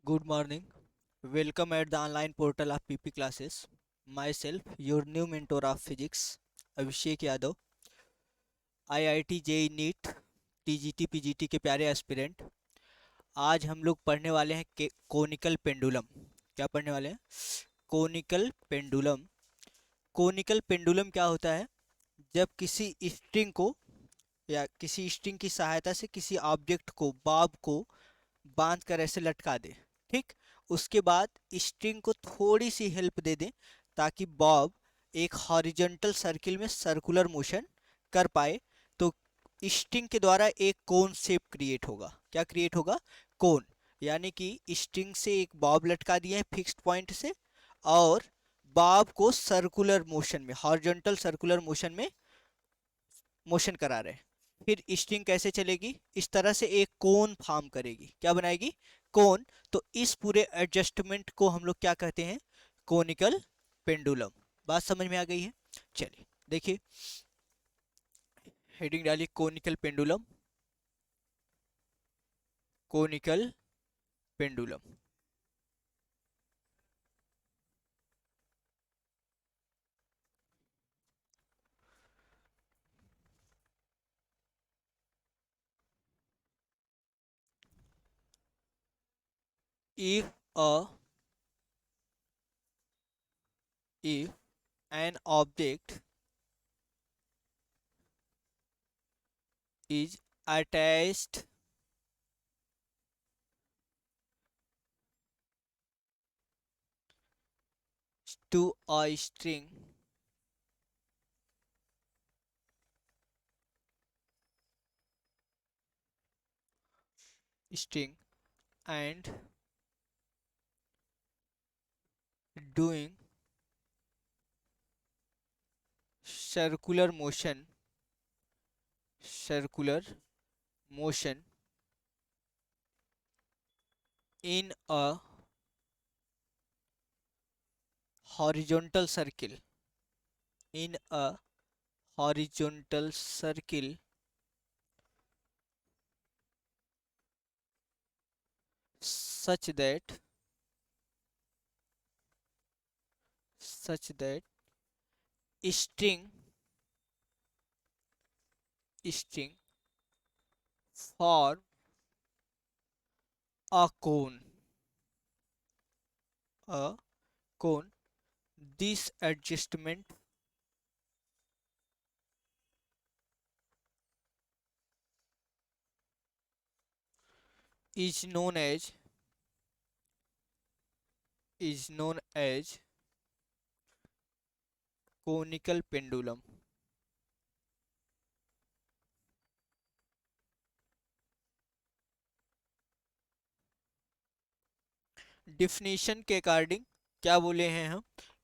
Good morning. Welcome at the online portal of PP classes. Myself, your new mentor of physics, Abhishek Yadav, IIT JEE NEET TGT PGT के प्यारे aspirant. आज हम लोग पढ़ने वाले हैं कोनिकल पेंडुलम। क्या पढ़ने वाले हैं? Conical pendulum. कोनिकल पेंडुलम क्या होता है? जब किसी स्ट्रिंग को या किसी स्ट्रिंग की सहायता से किसी ऑब्जेक्ट को बॉब को बांध कर ऐसे लटका दे, ठीक। उसके बाद स्ट्रिंग को थोड़ी सी हेल्प दे दें ताकि बॉब एक हॉरिजॉन्टल सर्किल में सर्कुलर मोशन कर पाए, तो स्ट्रिंग के द्वारा एक कोन शेप क्रिएट होगा। क्या क्रिएट होगा? कोन। यानी कि स्ट्रिंग से एक बॉब लटका दिया है फिक्स्ड पॉइंट से, और बॉब को सर्कुलर मोशन में, हॉरिजॉन्टल सर्कुलर मोशन में मोशन करा रहे हैं। फिर स्ट्रिंग कैसे चलेगी? इस तरह से एक कोन फॉर्म करेगी। क्या बनाएगी? कोन। तो इस पूरे एडजस्टमेंट को हम लोग क्या कहते हैं? Conical pendulum. बात समझ में आ गई है? चलिए देखिए, हेडिंग डालिए conical pendulum. Conical pendulum. if a if an object is attached to a string and doing circular motion in a horizontal circle in a horizontal circle such that string string form a cone. This adjustment is known as conical pendulum. Definition के according क्या बोले हैं हम?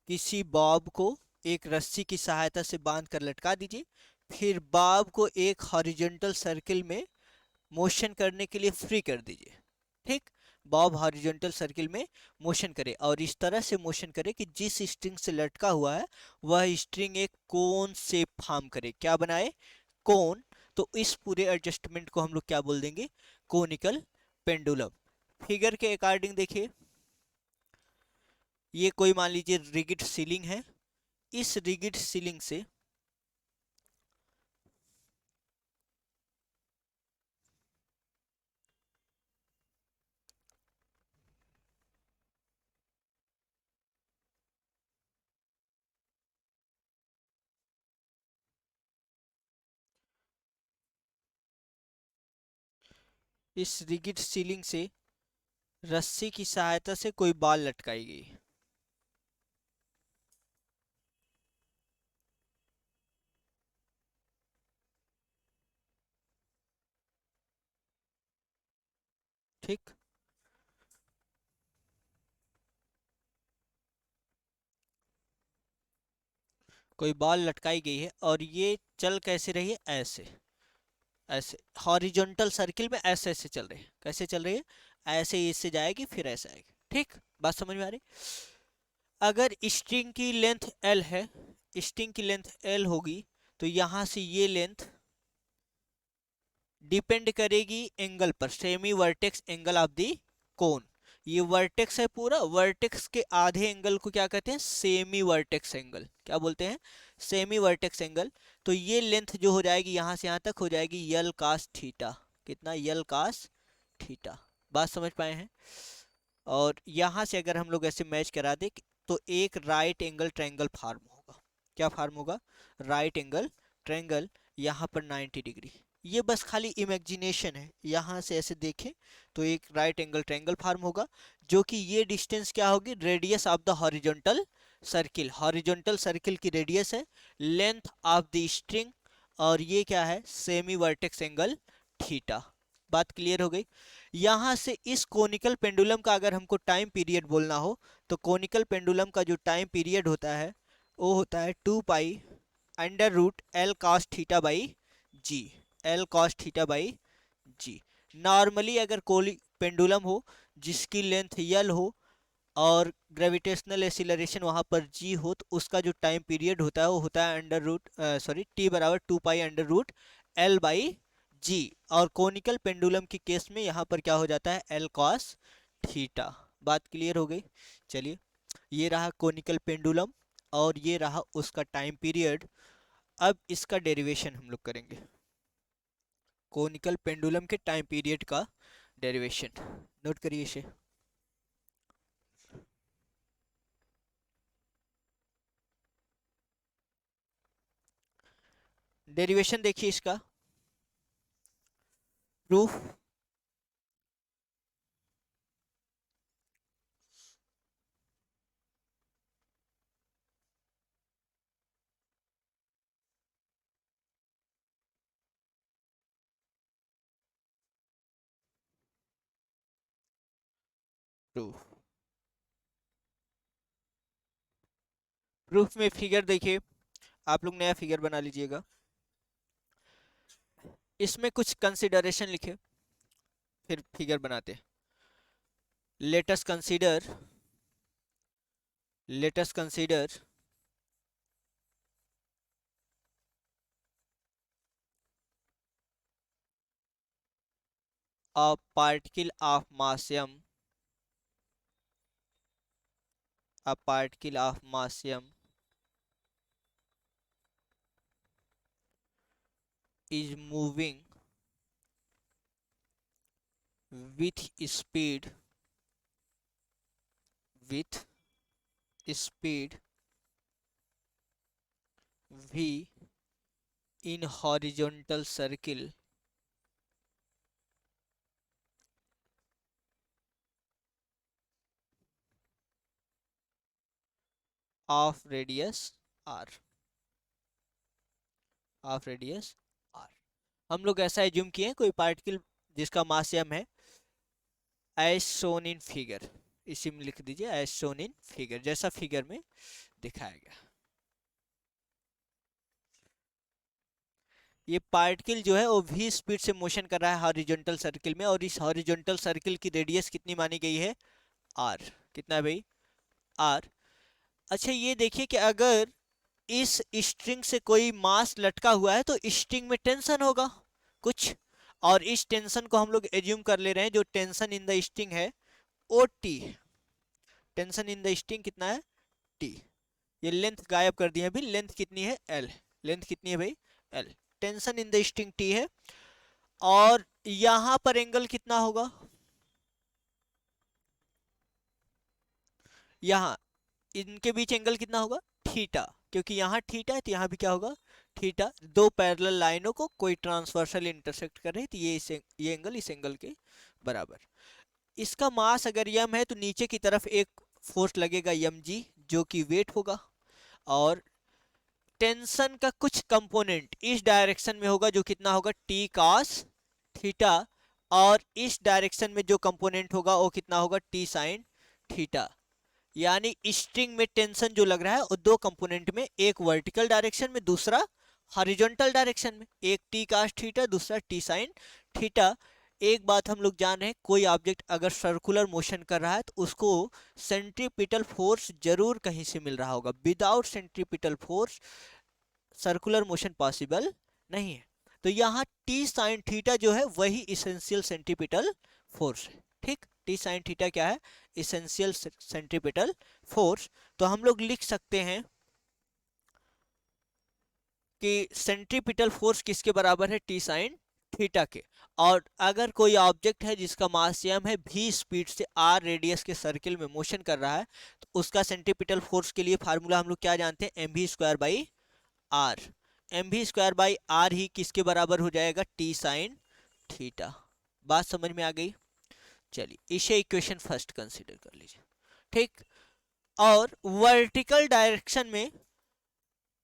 किसी Bob को एक रस्सी की सहायता से बांध कर लटका दीजिए, फिर बॉब को एक हॉरिजॉन्टल सर्किल में मोशन करने के लिए फ्री कर दीजिए, ठीक। बॉब हॉरिजॉन्टल सर्किल में मोशन करे और इस तरह से मोशन करे कि जिस स्ट्रिंग से लटका हुआ है वह स्ट्रिंग एक कोन शेप फॉर्म करे। क्या बनाए? कोन। तो इस पूरे एडजस्टमेंट को हम लोग क्या बोल देंगे? Conical pendulum. फिगर के अकॉर्डिंग देखिए, ये कोई मान लीजिए रिगिड सीलिंग है। इस रिगिड सीलिंग से रस्सी की सहायता से कोई बॉल लटकाई गई, ठीक। कोई बॉल लटकाई गई है और ये चल कैसे रही है? ऐसे ऐसे हॉरिजॉन्टल सर्किल में ऐसे ऐसे चल रही है। कैसे चल रही है? ऐसे इससे जाएगी फिर ऐसे आएगी, ठीक। बात समझ में आ रही? अगर स्ट्रिंग की लेंथ एल है, स्ट्रिंग की लेंथ एल होगी, तो यहां से ये लेंथ डिपेंड करेगी एंगल पर, semi vertex angle of the cone. ये वर्टेक्स है पूरा, वर्टेक्स के आधे एंगल को क्या कहते हैं, सेमी वर्टेक्स एंगल। क्या बोलते हैं, सेमी वर्टेक्स एंगल। तो ये लेंथ जो हो जाएगी यहाँ से यहाँ तक हो जाएगी यल कास थीटा। कितना, यल कास थीटा। बात समझ पाए हैं। और यहाँ से अगर हम लोग ऐसे मैच करा दे तो एक राइट एंगल ट्रायंगल फॉर्म होगा। क्या फॉर्म होगा, राइट एंगल ट्रायंगल, यहाँ पर 90 डिग्री। ये बस खाली इमेजिनेशन है, यहाँ से ऐसे देखें तो एक राइट एंगल ट्रायंगल फॉर्म होगा, जो कि ये डिस्टेंस क्या होगी, radius of the horizontal circle. Horizontal circle की रेडियस है, लेंथ ऑफ द स्ट्रिंग, और ये क्या है, सेमी वर्टेक्स एंगल थीटा। बात क्लियर हो गई। यहाँ से इस कोनिकल पेंडुलम का अगर हमको टाइम पीरियड बोलना हो तो कोनिकल पेंडुलम का जो टाइम पीरियड होता है वो होता है 2 pi under root L cos theta by G. L cos theta by G. Normally अगर कोई पेंडुलम हो जिसकी लेंथ यल हो और ग्रेविटेशनल एसिलरेशन वहाँ पर जी हो तो उसका जो टाइम पीरियड होता है वो होता है अंडर रूट टी बराबर 2 pi under root L by G. और कोनिकल पेंडुलम की केस में यहाँ पर क्या हो जाता है, एल कॉस थीटा। बात क्लियर हो गई। चलिए, ये रहा कोनिकल पेंडुलम और ये रहा उसका टाइम पीरियड। अब इसका डेरिवेशन हम लोग करेंगे, कोनिकल पेंडुलम के टाइम पीरियड का डेरिवेशन। नोट करिए इसे। डेरिवेशन देखिए इसका, प्रूफ। प्रूफ, प्रूफ में फिगर देखिए, आप लोग नया फिगर बना लीजिएगा। इसमें कुछ कंसिडरेशन लिखे फिर फिगर बनाते। Let us consider, let us consider a particle of mass m, a particle of mass m is moving with speed, with speed v in horizontal circle of radius r, of radius r। हम लोग ऐसा assume किए हैं कोई particle जिसका मास m है, as shown in figure. इसी में लिख दीजिए एज शोन इन फिगर, जैसा फिगर में दिखाया गया। ये पार्टिकल जो है वो v स्पीड से मोशन कर रहा है हॉरिजॉन्टल सर्किल में, और इस हॉरिजॉन्टल सर्किल की रेडियस कितनी मानी गई है, r। कितना है भाई, r। अच्छा ये देखिए कि अगर इस स्ट्रिंग से कोई मास लटका हुआ है तो स्ट्रिंग में टेंशन होगा कुछ, और इस टेंशन को हम लोग एज्यूम कर ले रहे हैं, जो टेंशन इन द स्ट्रिंग है O T. Tension in the string कितना है, टी। ये लेंथ गायब कर दिया, अभी लेंथ कितनी है, एल। लेंथ कितनी है भाई, L. Tension in the string T है, और यहां पर एंगल कितना होगा, यहां इनके बीच एंगल कितना होगा, थीटा। क्योंकि यहाँ थीटा है तो यहाँ भी क्या होगा, थीटा। दो पैरेलल लाइनों को कोई ट्रांसवर्सल इंटरसेक्ट कर रही है तो ये एंगल इस एंगल के बराबर। इसका मास अगर यम है तो नीचे की तरफ एक फोर्स लगेगा यम जी, जो कि वेट होगा, और टेंशन का कुछ कंपोनेंट इस डायरेक्शन में होगा जो कितना होगा, टी कॉस थीटा, और इस डायरेक्शन में जो कंपोनेंट होगा वो कितना होगा, टी साइन थीटा। यानी स्ट्रिंग में टेंशन जो लग रहा है वो दो कंपोनेंट में, एक वर्टिकल डायरेक्शन में दूसरा हॉरिजॉन्टल डायरेक्शन में, एक टी कास थीटा दूसरा टी साइन थीटा। एक बात हम लोग जान रहे हैं, कोई ऑब्जेक्ट अगर सर्कुलर मोशन कर रहा है तो उसको सेंट्रीपिटल फोर्स जरूर कहीं से मिल रहा होगा। Without centripetal force circular motion possible नहीं है। तो यहाँ टी साइन थीटा जो है वही इसेंशियल सेंट्रीपिटल फोर्स है। ठीक, टी साइन थीटा क्या है? Essential centripetal force. तो हम लोग लिख सकते हैं कि सेंट्रीपिटल फोर्स किसके बराबर है? टी साइन थीटा के। और अगर कोई ऑब्जेक्ट है जिसका मास m है, v स्पीड से r रेडियस के सर्किल में मोशन कर रहा है, तो उसका सेंट्रीपिटल फोर्स के लिए फार्मूला हम लोग क्या जानते हैं? mv square by R. mv square by R ही किसके बराबर हो जाएगा? T sine theta. बात समझ में आ गई? चलिए इसे इक्वेशन फर्स्ट कंसीडर कर लीजिए। ठीक। और वर्टिकल डायरेक्शन में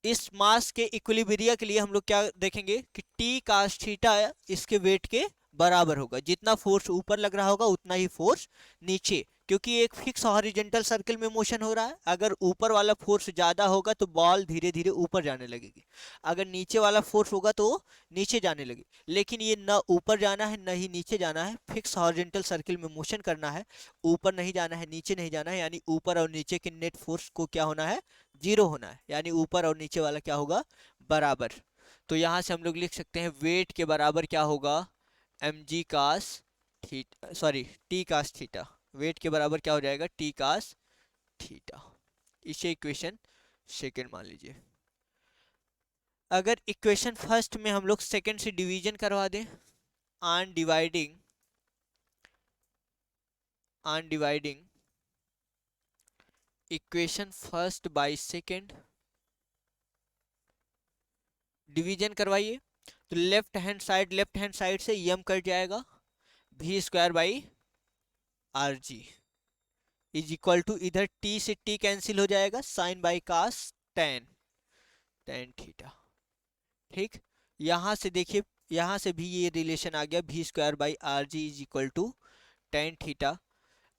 इस मास के इक्विलिब्रिया के लिए हम लोग क्या देखेंगे कि टी कास थीटा इसके वेट के बराबर होगा। जितना फोर्स ऊपर लग रहा होगा उतना ही फोर्स नीचे, क्योंकि एक फिक्स हॉरिजॉन्टल सर्कल में मोशन हो रहा है। अगर ऊपर वाला फोर्स ज्यादा होगा तो बॉल धीरे धीरे ऊपर जाने लगेगी, अगर नीचे वाला फोर्स होगा तो नीचे जाने लगेगी। लेकिन ये न ऊपर जाना है न ही नीचे जाना है, फिक्स हॉरिजॉन्टल सर्कल में मोशन करना है। ऊपर नहीं जाना है, नीचे नहीं जाना है, यानी ऊपर और नीचे के नेट फोर्स को क्या होना है? जीरो होना है, यानी ऊपर और नीचे वाला क्या होगा? बराबर। तो यहां से हम लोग लिख सकते हैं वेट के बराबर क्या होगा? M G cos theta, sorry T cos theta. Weight के बराबर क्या हो जाएगा? T cos theta. इसे इक्वेशन सेकेंड मान लीजिए। अगर इक्वेशन फर्स्ट में हम लोग सेकेंड से डिवीजन करवा दें, on dividing equation first by second, division करवाइए तो लेफ्ट हैंड साइड से यम कट जाएगा, v square by R G is equal to, इधर t से t कैंसिल हो जाएगा, sine by cos tan tan theta. ठीक। यहां से देखिए, यहां से भी ये रिलेशन आ गया, v square by R G is equal to tan theta.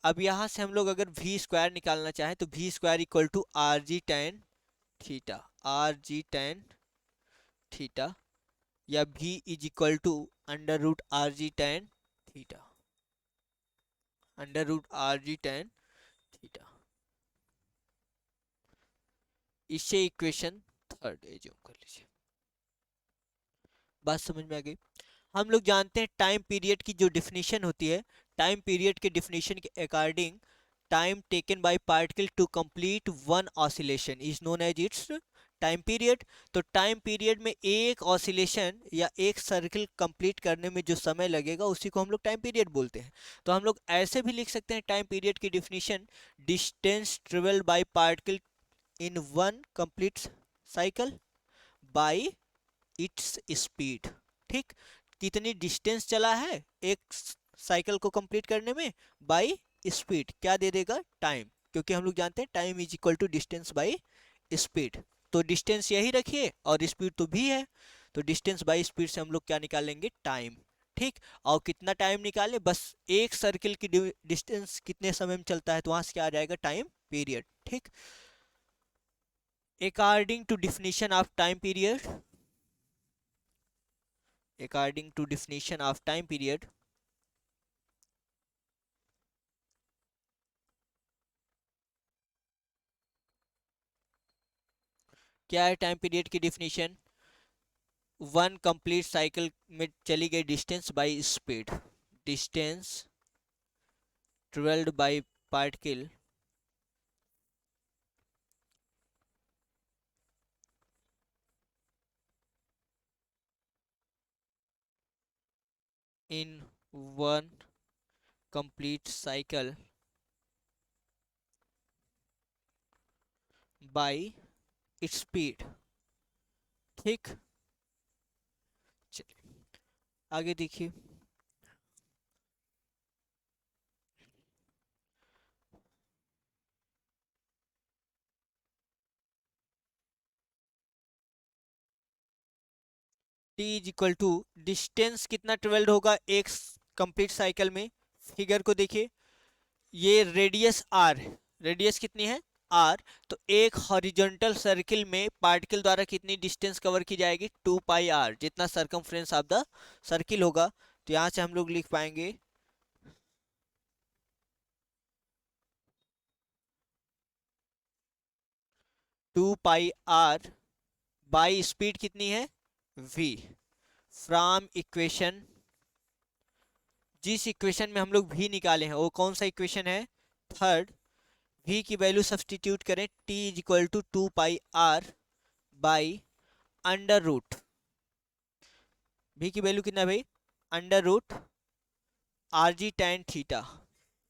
अब यहां से हम लोग अगर v स्क्वायर निकालना चाहें तो v square equal to R G tan theta, R G tan theta, या v is equal to under root R G tan theta, under root R G tan theta. इसे इक्वेशन थर्ड एज्यूम कर लीजिए। बात समझ में आ गई? हम लोग जानते हैं टाइम पीरियड की जो डिफिनीशन होती है, टाइम पीरियड के डिफिनीशन के according time taken by particle to complete one oscillation is known as its time period. तो टाइम पीरियड में एक ऑसिलेशन या एक सर्किल कंप्लीट करने में जो समय लगेगा उसी को हम लोग टाइम पीरियड बोलते हैं। तो हम लोग ऐसे भी लिख सकते हैं टाइम पीरियड की definition, distance travelled by particle in one complete cycle by its speed. ठीक। कितनी डिस्टेंस चला है एक साइकिल को कंप्लीट करने में? By speed. क्या दे देगा? टाइम, क्योंकि हम लोग जानते हैं time is equal to distance by speed. तो डिस्टेंस यही रखिए और स्पीड तो भी है, तो डिस्टेंस बाय स्पीड से हम लोग क्या निकालेंगे? टाइम। ठीक। और कितना टाइम निकाले? बस एक सर्किल की डिस्टेंस कितने समय में चलता है, तो वहां से क्या आ जाएगा? Time period. ठीक। According to definition of time period, according to definition of time period, क्या है टाइम पीरियड की डिफिनीशन? वन कंप्लीट साइकिल में चली गई distance by speed, distance travelled by particle in one complete cycle by its speed. ठीक। चलिए आगे देखिए। t is equal to distance कितना ट्रेवल्ड होगा एक कंप्लीट साइकिल में? फिगर को देखिए, ये रेडियस आर, रेडियस कितनी है? आर। तो एक हॉरिजॉन्टल सर्किल में पार्टिकल द्वारा कितनी डिस्टेंस कवर की जाएगी? 2 पाई आर, जितना सरकमफ्रेंस ऑफ द सर्किल होगा। तो यहां से हम लोग लिख पाएंगे 2 पाई आर बाई स्पीड कितनी है? v। फ्रॉम इक्वेशन जिस इक्वेशन में हम लोग v निकाले हैं वो कौन सा इक्वेशन है, थर्ड। v की वैल्यू सब्सटीट्यूट करें, t is equal to 2 pi r by under root, v की वैल्यू कितना है भाई, under root R G tan theta,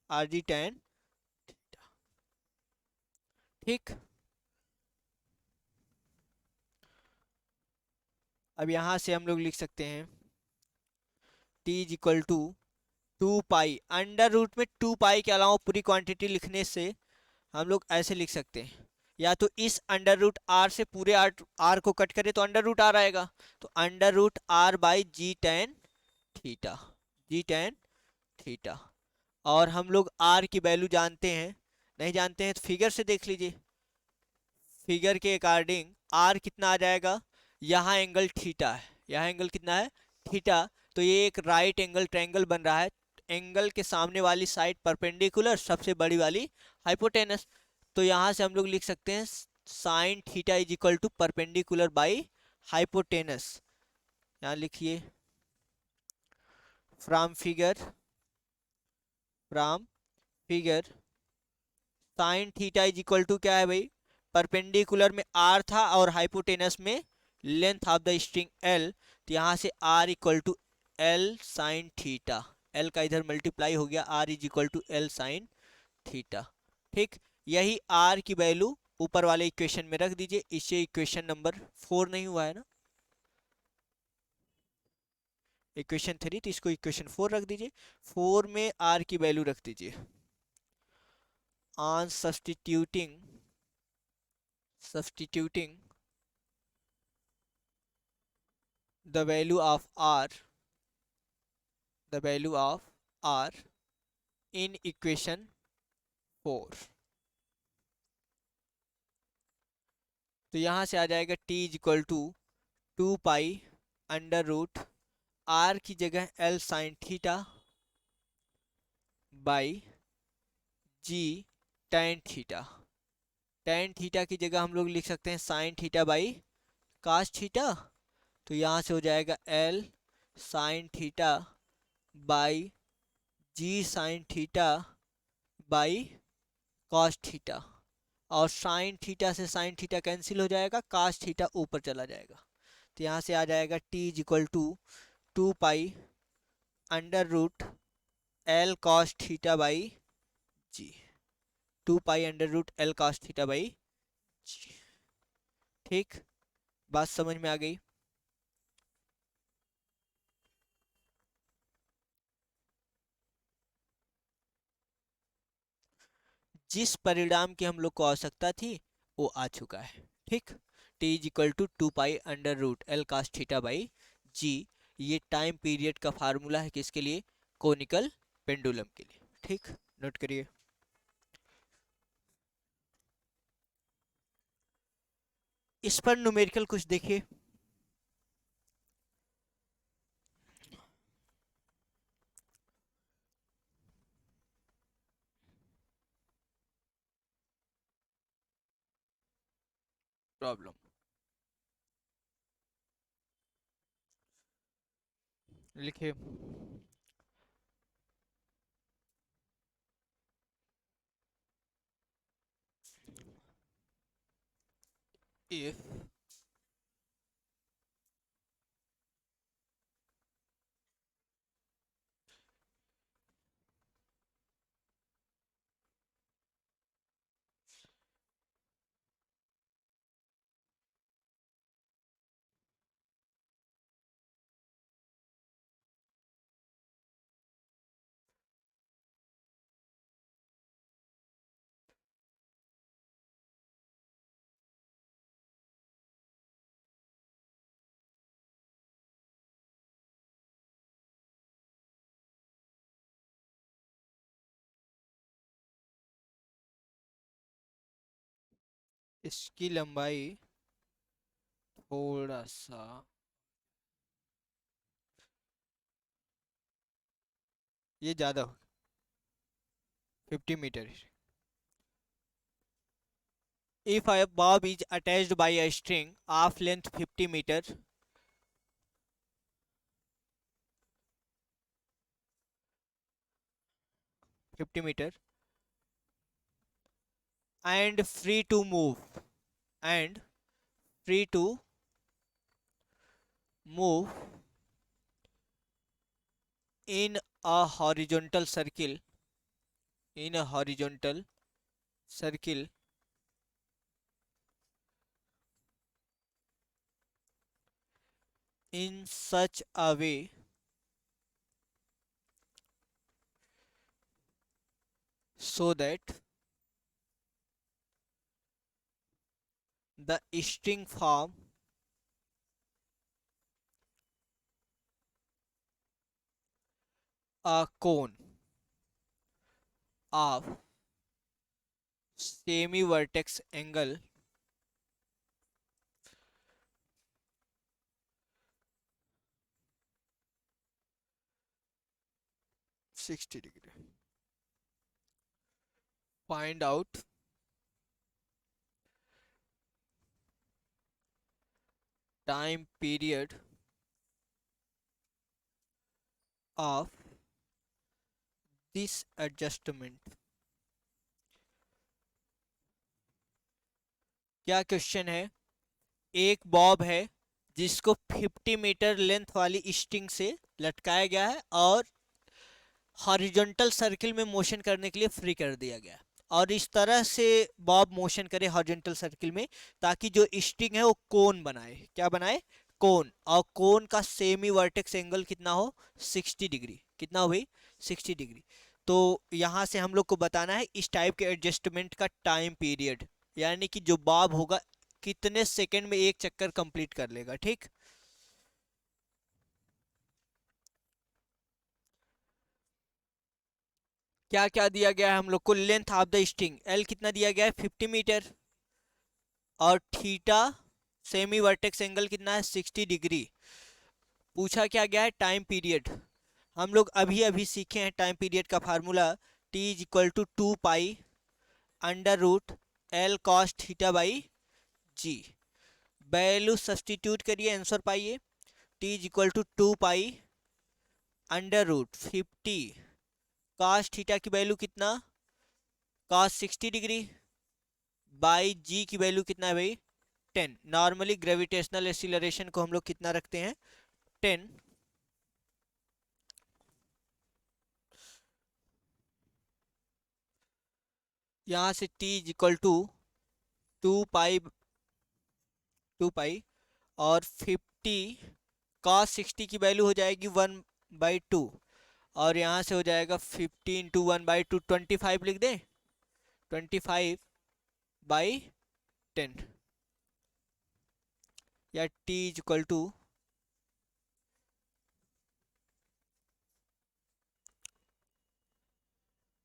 R G tan, ठीक। अब यहां से हम लोग लिख सकते हैं t is equal to 2 pi, under root में 2 पाई के अलावा पूरी क्वांटिटी लिखने से हम लोग ऐसे लिख सकते हैं, या तो इस अंडर रूट आर से पूरे आर को कट करें तो अंडर रूट आर आएगा, तो under root R by G tan theta, G tan theta. और हम लोग आर की वैल्यू जानते हैं, नहीं जानते हैं तो फिगर से देख लीजिए, फिगर के अकॉर्डिंग आर कितना आ जाएगा, यहाँ एंगल थीटा है, यहाँ एंगल कितना है, थीटा। तो ये एक राइट एंगल ट्रायंगल बन रहा है, एंगल के सामने वाली साइड परपेंडिकुलर, सबसे बड़ी वाली हाइपोटेनस। तो यहाँ से हम लोग लिख सकते हैं sine theta is equal to perpendicular by hypotenuse. यहाँ लिखिए, from figure, from figure sine theta is equal to क्या है भाई, परपेंडिकुलर में आर था और हाइपोटेनस में length of the string L, तो यहाँ से R equal to L sine theta, L का इधर मल्टीप्लाई हो गया, R is equal to L sine theta, ठीक। यही आर की वैल्यू ऊपर वाले इक्वेशन में रख दीजिए, इससे इक्वेशन नंबर 4 नहीं हुआ है ना, इक्वेशन 3, तो इसको इक्वेशन 4 रख दीजिए, 4 में आर की वैल्यू रख दीजिए। On substituting the value of r, the value of r in equation 4, तो यहाँ से आ जाएगा t is equal to 2 pi under root R की जगह L sine theta by G tan theta, tan theta की जगह हम लोग लिख सकते हैं sine theta by cos theta, तो यहाँ से हो जाएगा L sine theta by G sine theta by cos theta, और साइन थीटा से साइन थीटा कैंसिल हो जाएगा, कास थीटा ऊपर चला जाएगा, तो यहाँ से आ जाएगा t is equal to 2 pi under root L cos theta by G, 2 pi under root L cos theta by G, ठीक। बात समझ में आ गई। जिस परिणाम की हम लोग को आवश्यकता थी वो आ चुका है, ठीक। t is equal to 2 pi under root L cos theta by G, ये टाइम पीरियड का फार्मूला है किसके लिए, कोनिकल पेंडुलम के लिए, ठीक। नोट करिए। इस पर न्यूमेरिकल कुछ देखिए, प्रॉब्लम लिखिए। if इसकी लंबाई थोड़ा सा, ये ज्यादा हो, 50 metre. if a bob is attached by a string of length 50 meter 50 metre and free to move and free to move in a horizontal circle in a horizontal circle in such a way so that the string form a cone of semi vertex angle 60 degree. Find out time period of this adjustment. क्या question है? एक Bob है जिसको 50 metre length वाली string से लटकाया गया है और हॉरिजॉन्टल सर्किल में मोशन करने के लिए फ्री कर दिया गया, और इस तरह से बॉब मोशन करे हॉरिजॉन्टल सर्किल में ताकि जो स्ट्रिंग है वो कोन बनाए। क्या बनाए? कोन। और कोन का सेमी वर्टेक्स एंगल कितना हो? 60 डिग्री। कितना हो भाई? 60 डिग्री। तो यहाँ से हम लोग को बताना है इस टाइप के एडजस्टमेंट का टाइम पीरियड, यानी कि जो बॉब होगा कितने सेकंड में एक चक्कर कंप्लीट कर लेगा। ठीक, क्या क्या दिया गया है हम लोग को? Length of the string L कितना दिया गया है? 50 मीटर। और थीटा सेमी वर्टेक्स एंगल कितना है? 60 डिग्री। पूछा क्या गया है? Time period. हम लोग अभी अभी सीखे हैं टाइम पीरियड का formula, T is equal to 2 pi under root L cos theta by G. Value substitute करिए, आंसर पाइए। T is equal to 2 pi under root 50 cos theta की वैल्यू कितना? कॉस 60 डिग्री बाई जी की value कितना है भाई? 10। Normally gravitational acceleration को हम लोग कितना रखते हैं? 10। यहाँ से t इज इक्वल टू 2 पाई 2 पाई और 50 cos 60 की वैल्यू हो जाएगी 1/2, और यहाँ से हो जाएगा 50 इंटू 1/2 25 लिख दें। 25/10 या t इज इक्वल टू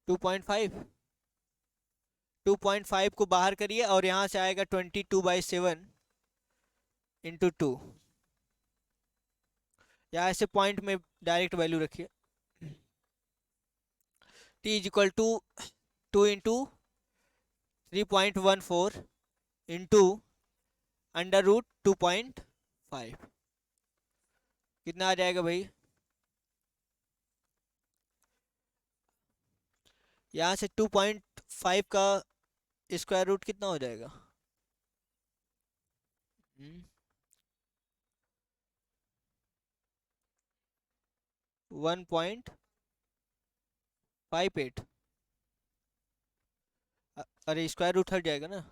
2.5। 2.5 को बाहर करिए और यहाँ से आएगा 22/7 इंटू 2, या ऐसे पॉइंट में डायरेक्ट वैल्यू रखिए। t is equal to 2 into 3.14 into under root 2.5। कितना आ जाएगा भाई? यहाँ से 2.5 का स्क्वायर रूट कितना हो जाएगा? 1.58। अरे स्क्वायर रूट हट जाएगा ना।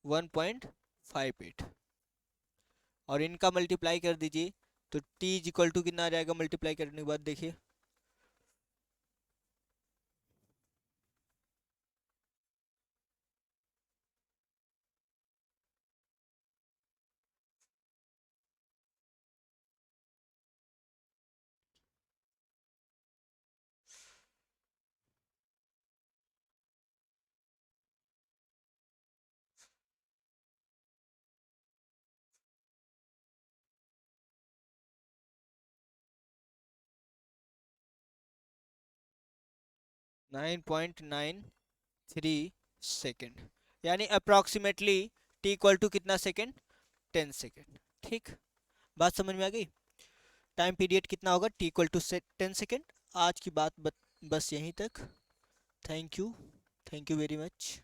1.58 और इनका मल्टीप्लाई कर दीजिए तो t इज इक्वल टू कितना आ जाएगा मल्टीप्लाई करने के बाद? देखिए 9.93 सेकेंड, यानी अप्रॉक्सीमेटली t इक्वल टू कितना सेकेंड? 10 सेकेंड। ठीक, बात समझ में आ गई? टाइम पीरियड कितना होगा? t equal to 10 second. आज की बात बस यहीं तक। Thank you, thank you very much.